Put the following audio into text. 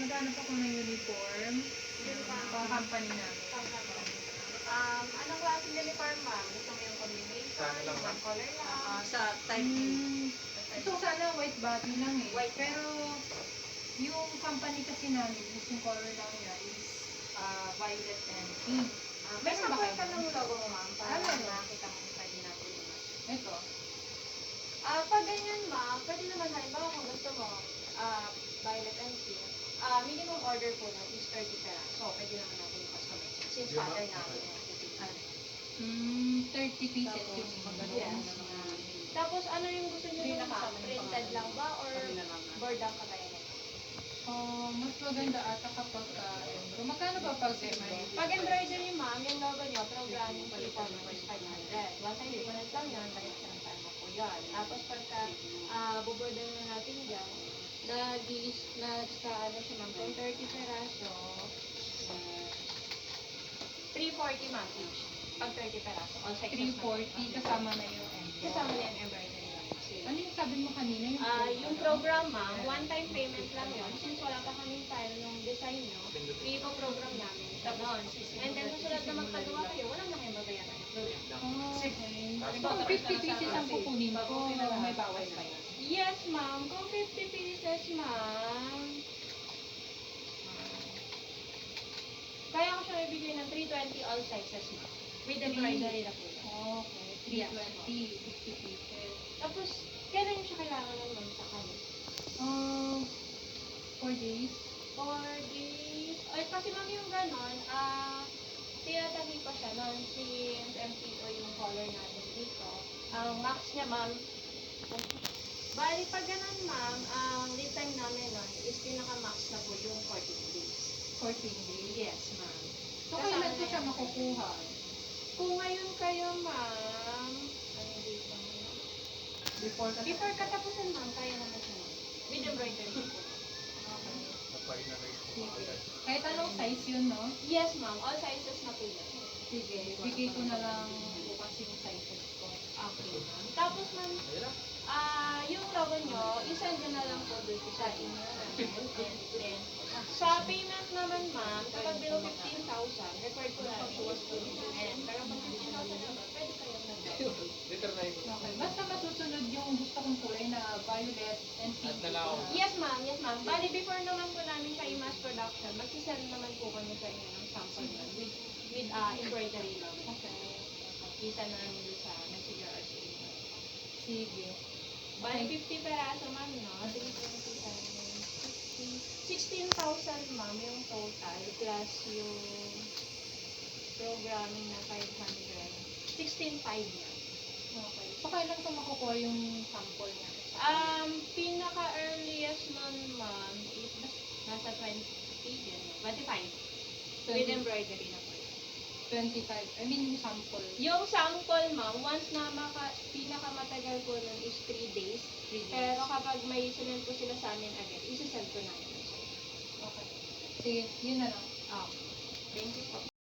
naghanap ako ng uniform. Pang company namin. Anong klaseng uniform, ma'am? Gusto mo yung combination, yung color lang? Sa type A. Ito sana white body lang eh. White. Pero yung company kasi namin, yung color lang niya is violet and pink. May Meron ba sample ka kayo? ng logo mo, ma'am, para Ano? makita mo kung pwede natin yun. Ito. Pag ganyan, ma'am, pwede naman halimbawa kung gusto mo, violet and pink, minimum order po na is 30 peraso. Pwede naman natin yung customize. Since pattern namin yung titignan. 30 pieces yung magano. Yes. Tapos, ano yung gusto nyo Hindi yung nakasama yung printed pangalan. lang ba or Kami na lang. board ang kagaya nito? Mas maganda ata kapag embro. Magkano ba pag embro? Pag embroidery, ma'am, yung logo nyo, programming fee po is 500. Once time difference lang yun, direction time mo po yun. Tapos pagka buborder na natin dyan, nag-ano siya ma'am, kung 30 peraso, 340 ma'am each. Pag 30 peraso, all sizes. 340 kasama na yung embro. Kasama na yung embroidery lang. Ano yung sabi mo kanina? Yung program, ma'am, one-time payment lang yun. Since wala pa kaming file yung design nyo, i-program namin. Ganon. And then, susunod na magpagawa kayo, wala na kayong babayaran. Okay. Kung 50 pieces ang kukunin ko, may bawas pa yun. Yes, ma'am. Kung 50 pieces, ma'am, kaya ko siya ibigay ng 320 all sizes, ma'am. With embroidery na po. Okay. 320, 50 pieces. Tapos, kailan nyo siya kailangan ng ma'am sa kanya? 4 days. 4 days. Ay, kasi ma'am yung ganon, tinatahi pa siya nun since MTO yung color natin dito. Ang max niya, ma'am, bali pag ganon, ma'am, ang lead time namin nun is pinaka-max na po yung 14 days. 14 days. Yes, ma'am. So, kailan ko siya makukuha? Kung ngayon kayo, ma'am, anong date ba ngayon? Before katapusan, ma'am, kaya naman siya, ma'am. With embroidery po. Sige. Kahit anong size yun, no? Yes, ma'am. All sizes na po yun. Sige. Bigay ko na lang bukas yung sizes ko. Okay, ma'am. Tapos, ma'am, yung logo nyo, isend nyo na lang po doon sa email namin. Then, sa payment naman, ma'am, kapag below 15,000, required po namin is 2%. Pero pag 15,000 naman, pwede kayong nag-download. Okay. Basta masusunod yung gusto kong kulay na violet and pink. Yes, ma'am. Yes, ma'am. Bali, before naman po namin siya i-mass production, magsisend naman po kami sa inyo ng sample nun with embroidery lang. Okay. Kita na namin doon sa messenger or sa email. Sige. Bali, 50 peraso, ma'am, no? 16,000, ma'am, yung total, plus yung programming na 500. 16,500 na. Okay. So, kailan ko makukuha yung sample niya? Pinaka-earliest nun, ma'am, is nasa 20, yan, 25. With embroidery na po yun. 25. I mean, yung sample. Yung sample, ma'am, once na pinakamatagal po nun is 3 days. 3 days. Pero kapag may sinend po sila sa amin agad, isisend ko namin. Okay. Sige, yun na lang. Thank you po.